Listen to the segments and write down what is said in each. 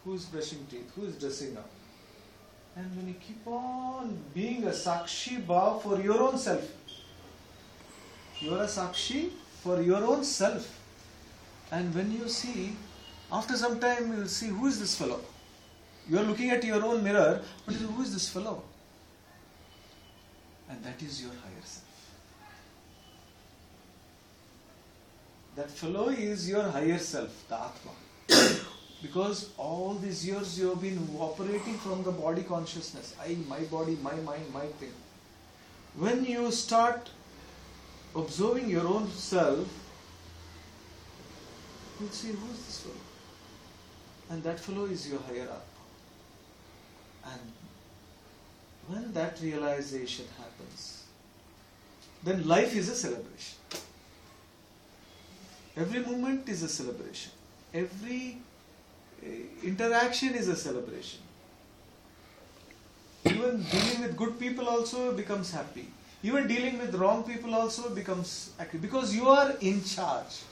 who is brushing teeth, who is dressing up. And when you keep on being a Sakshi Bhav for your own self, you are a Sakshi for your own self. And when you see, after some time you will see, who is this fellow? You are looking at your own mirror, but who is this fellow? And that is your higher self. That fellow is your higher self, the Atma. Because all these years you have been operating from the body consciousness. I, my body, my mind, my thing. When you start observing your own self, you'll see, who is this fellow? And that fellow is your higher Atma. And when that realization happens, then life is a celebration. Every moment is a celebration. Every interaction is a celebration. Even dealing with good people also becomes happy. Even dealing with wrong people also becomes happy. Because you are in charge.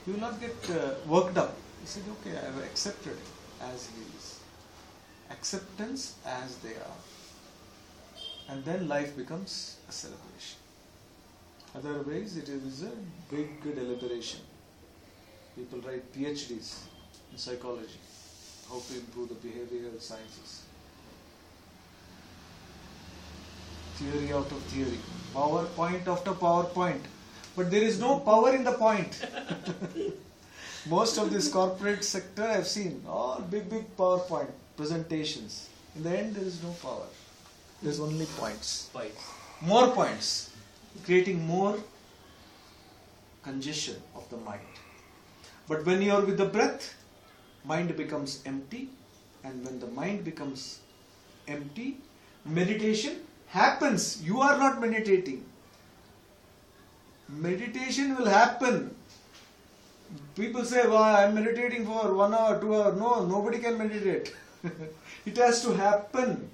You will not get worked up. You said, okay, I have accepted it as he is. Acceptance as they are. And then life becomes a celebration. Otherwise, it is a big deliberation. People write PhDs in psychology, how to improve the behavioral sciences. Theory out of theory, PowerPoint after PowerPoint. But there is no power in the point. Most of this corporate sector I have seen, all big PowerPoint presentations. In the end, there is no power. There is only points. More points. Creating more congestion of the mind. But when you are with the breath, mind becomes empty. And when the mind becomes empty, meditation happens. You are not meditating. Meditation will happen. People say, well, I am meditating for 1 hour, 2 hours. No, nobody can meditate. It has to happen.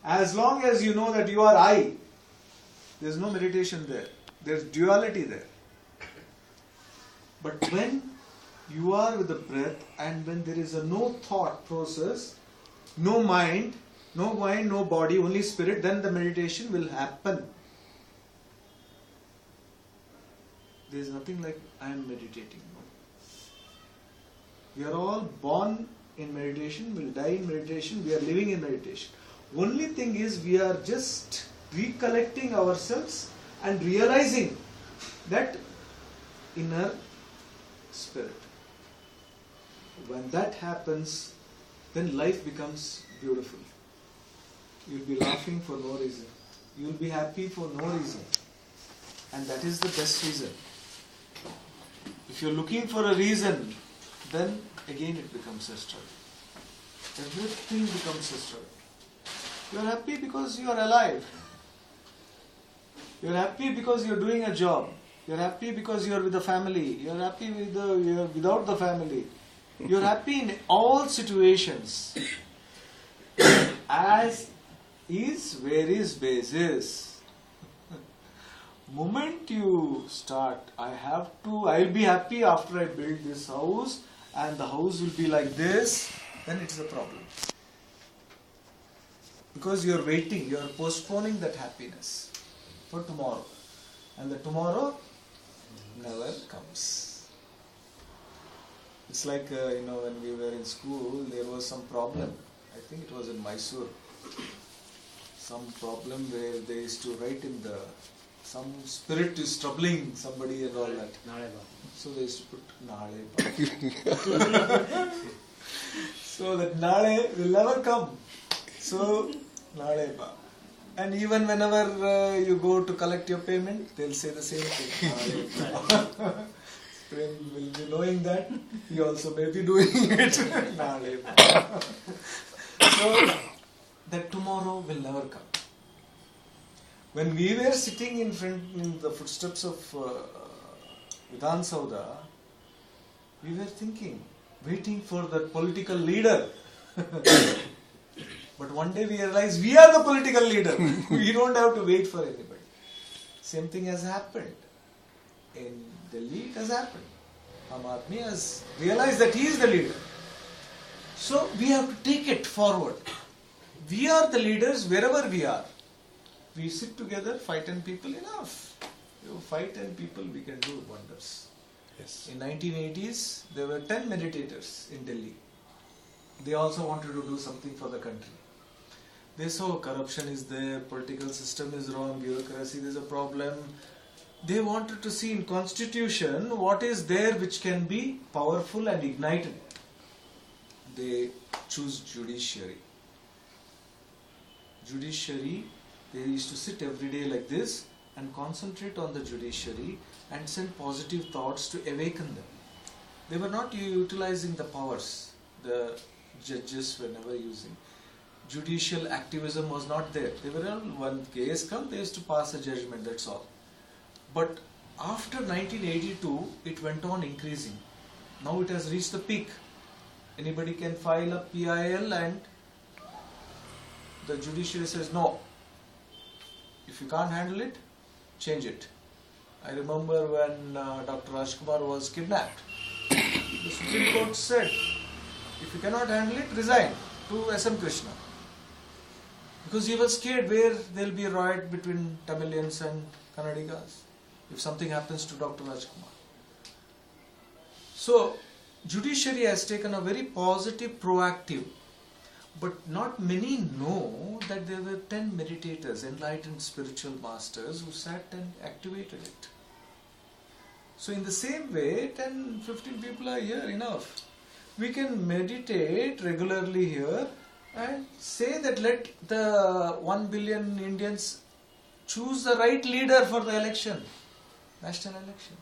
As long as you know that you are I, there is no meditation there. There is duality there. But when you are with the breath and when there is a no thought process, no mind, no body, only spirit, then the meditation will happen. There is nothing like I am meditating. No. We are all born in meditation, we will die in meditation, we are living in meditation. Only thing is we are just recollecting ourselves and realizing that inner spirit. When that happens, then life becomes beautiful. You will be laughing for no reason. You will be happy for no reason. And that is the best reason. If you are looking for a reason, then again it becomes a struggle. Everything becomes a struggle. You are happy because you are alive. You are happy because you are doing a job. You are happy because you are with the family. You are happy you are without the family. You are happy in all situations. As is where is basis. Moment you start, I will be happy after I build this house and the house will be like this, then it is a problem. Because you are waiting, you are postponing that happiness for tomorrow. And the tomorrow never comes. It's like, when we were in school, there was some problem. I think it was in Mysore. Some problem where they used to write some spirit is troubling somebody and all that. So they used to put Nale. So that Nale will never come. So, Nale Ba. And even whenever you go to collect your payment, they'll say the same thing. Nale Ba. Friend will be knowing that, he also may be doing it. Nale Ba. So, that tomorrow will never come. When we were sitting in the footsteps of Vidhan Sauda, we were thinking, waiting for that political leader. But one day we realized we are the political leader. We don't have to wait for anybody. Same thing has happened. In Delhi it has happened. Aam Aadmi has realized that he is the leader. So we have to take it forward. We are the leaders wherever we are. We sit together, 5-10 people, enough. 5-10 people, we can do wonders. Yes. In 1980s, there were 10 meditators in Delhi. They also wanted to do something for the country. They saw corruption is there, political system is wrong, bureaucracy, there's a problem. They wanted to see in constitution what is there which can be powerful and ignited. They choose judiciary. Judiciary, they used to sit every day like this and concentrate on the judiciary and send positive thoughts to awaken them. They were not utilizing the powers the judges were never using. Judicial activism was not there. They were all, when case come, they used to pass a judgment, that's all. But after 1982, it went on increasing. Now it has reached the peak. Anybody can file a PIL and the judiciary says no. If you can't handle it, change it. I remember when Dr. Rajkumar was kidnapped, the Supreme Court said, if you cannot handle it, resign to S.M. Krishna. Because he was scared where there will be a riot between Tamilians and Kannadigas if something happens to Dr. Rajkumar. So, judiciary has taken a very positive, proactive, but not many know that there were 10 meditators, enlightened spiritual masters who sat and activated it. So in the same way, 10-15 people are here, enough. We can meditate regularly here and say that let the 1 billion Indians choose the right leader for the election, national election.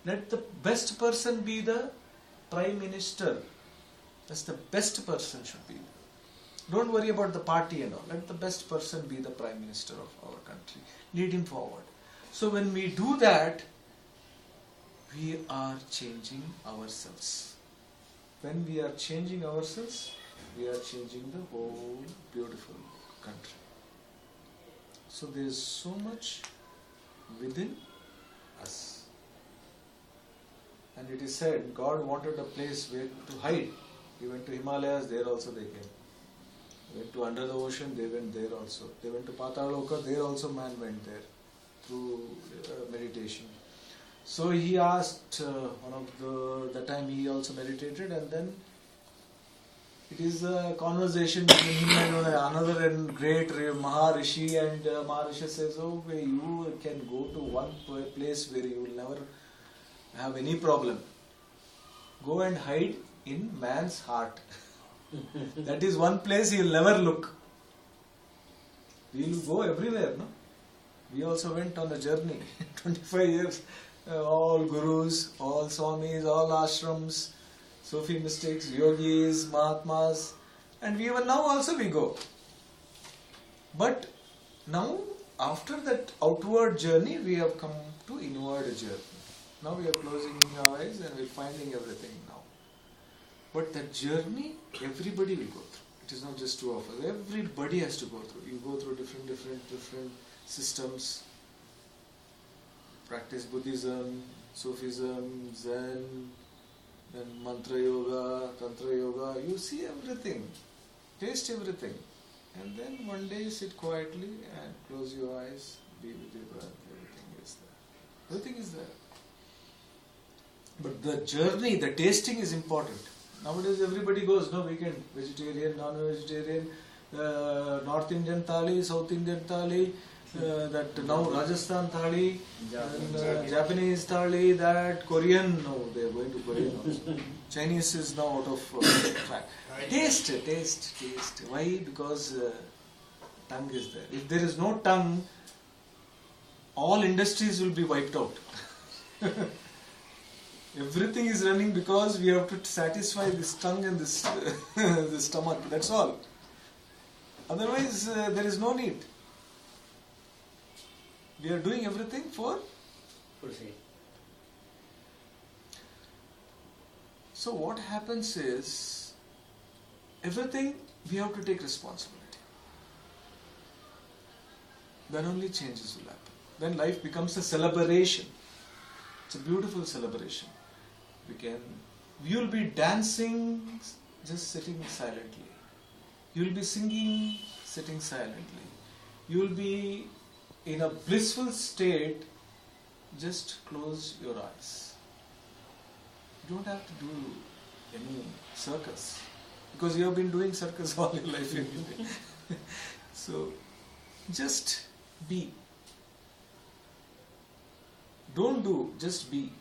Let the best person be the Prime Minister. That's the best person should be. Don't worry about the party and all. Let the best person be the Prime Minister of our country. Lead him forward. So when we do that, we are changing ourselves. When we are changing ourselves, we are changing the whole beautiful country. So there is so much within us. And it is said, God wanted a place where to hide. He went to Himalayas, there also they came. They went to under the ocean, they went there also. They went to Pataloka, there also man went there through meditation. So he asked that time he also meditated, and then it is a conversation between him and another great Maharishi, and Maharishi says, oh, you can go to one place where you will never have any problem. Go and hide in man's heart. That is one place he will never look. We will go everywhere, no? We also went on a journey, 25 years, all gurus, all swamis, all ashrams, Sufi mystics, yogis, mahatmas, and we even now also we go. But now, after that outward journey, we have come to inward journey. Now we are closing our eyes and we are finding everything now. But that journey, everybody will go through. It is not just two of us. Everybody has to go through. You go through different systems. Practice Buddhism, Sufism, Zen, then Mantra Yoga, Tantra Yoga. You see everything. Taste everything. And then one day sit quietly and close your eyes, be with your breath. Everything is there. Everything is there. But the journey, the tasting is important. Nowadays everybody goes, no, we can vegetarian, non-vegetarian, North Indian thali, South Indian thali, that now Rajasthan thali, and Japanese thali, that Korean, no, they are going to Korean also. Chinese is now out of track. Taste. Why? Because tongue is there. If there is no tongue, all industries will be wiped out. Everything is running because we have to satisfy this tongue and this this stomach. That's all. Otherwise, there is no need. We are doing everything for sake. So what happens is, everything we have to take responsibility. Then only changes will happen. Then life becomes a celebration. It's a beautiful celebration. We will be dancing just sitting silently. You will be singing, sitting silently. You will be in a blissful state. Just close your eyes. You don't have to do any circus, because you have been doing circus all your life anyway. So just be. Don't do, just be.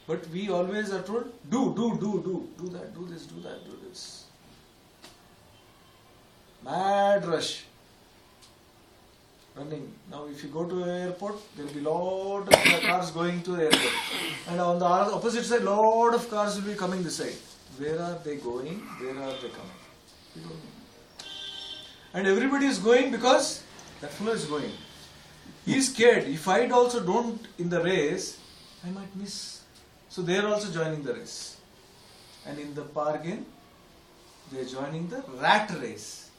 But we always are told, do that, do this, do that, do this. Mad rush. Running. Now if you go to an airport, there will be lot of cars going to the airport. And on the opposite side, lot of cars will be coming this side. Where are they going? Where are they coming? We don't know. And everybody is going because that fellow is going. He is scared. If I also don't in the race, I might miss. So they are also joining the race. And in the bargain, they are joining the rat race.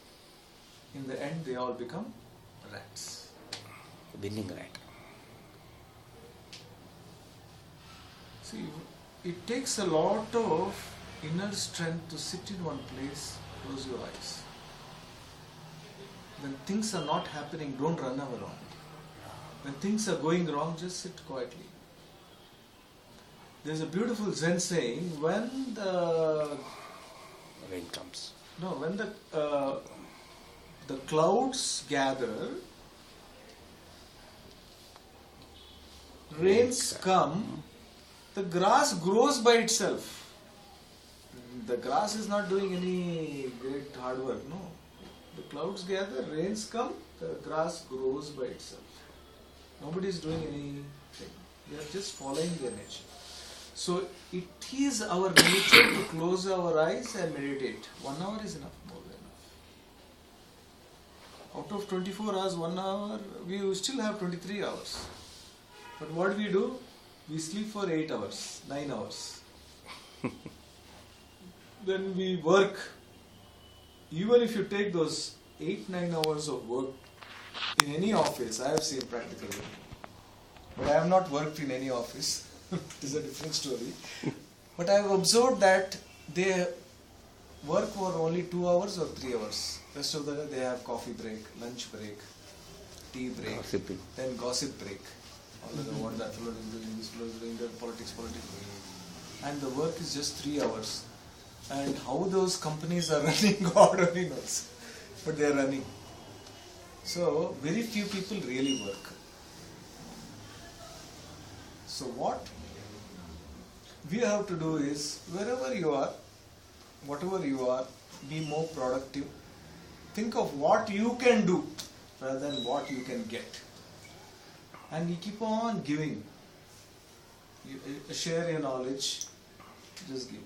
In the end, they all become rats. Winning rat. See, it takes a lot of inner strength to sit in one place, close your eyes. When things are not happening, don't run around. When things are going wrong, just sit quietly. There's a beautiful Zen saying, when the Rain comes. when the clouds gather, rains come, the grass grows by itself. The grass is not doing any great hard work, no. The clouds gather, rains come, the grass grows by itself. Nobody is doing anything. They are just following their nature. So it is our nature to close our eyes and meditate. 1 hour is enough, more than enough. Out of 24 hours, 1 hour, we still have 23 hours. But what do? We sleep for 8 hours, 9 hours. Then we work. Even if you take those 8-9 hours of work in any office, I have seen practically. But I have not worked in any office. It is a different story. But I have observed that they work for only 2 hours or 3 hours. Rest of the day they have coffee break, lunch break, tea break, Gossiping. then gossip break. All of the what that fellow is doing, this fellow is doing, that politics. And the work is just 3 hours. And how those companies are running, God only knows. But they are running. So very few people really work. So what we have to do is, wherever you are, whatever you are, be more productive. Think of what you can do rather than what you can get. And you keep on giving. You share your knowledge, just give.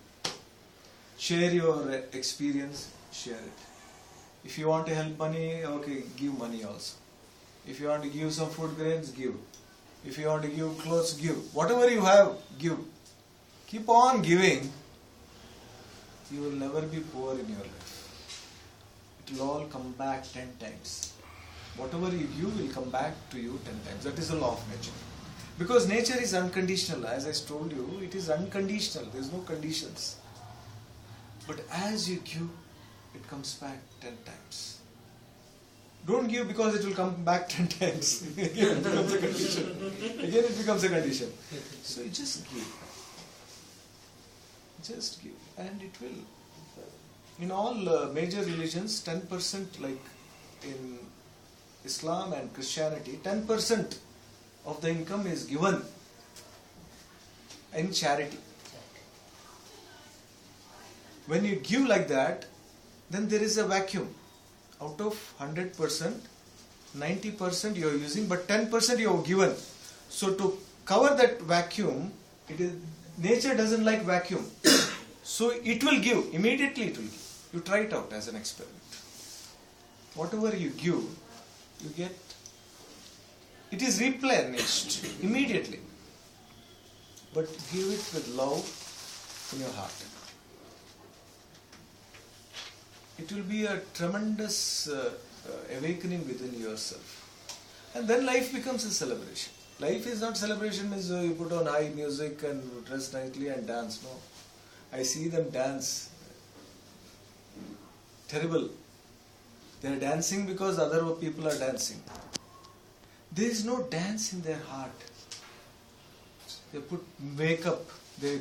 Share your experience, share it. If you want to help money, okay, give money also. If you want to give some food grains, give. If you want to give clothes, give. Whatever you have, give. Keep on giving. You will never be poor in your life. It will all come back 10 times. Whatever you give will come back to you 10 times. That is the law of nature. Because nature is unconditional. As I told you, it is unconditional. There is no conditions. But as you give, it comes back 10 times. Don't give because it will come back 10 times. Again it becomes a condition. Again it becomes a condition. So you just give. Just give. And it will. In all major religions, 10%, like in Islam and Christianity, 10% of the income is given in charity. When you give like that, then there is a vacuum. Out of 100%, 90% you are using, but 10% you have given. So to cover that vacuum, nature doesn't like vacuum. So it will give, immediately it will give. You try it out as an experiment. Whatever you give, you get, it is replenished immediately. But give it with love in your heart. It will be a tremendous awakening within yourself. And then life becomes a celebration. Life is not celebration means you put on high music and dress nicely and dance. No. I see them dance. terrible. They are dancing because other people are dancing. There is no dance in their heart. They put makeup, they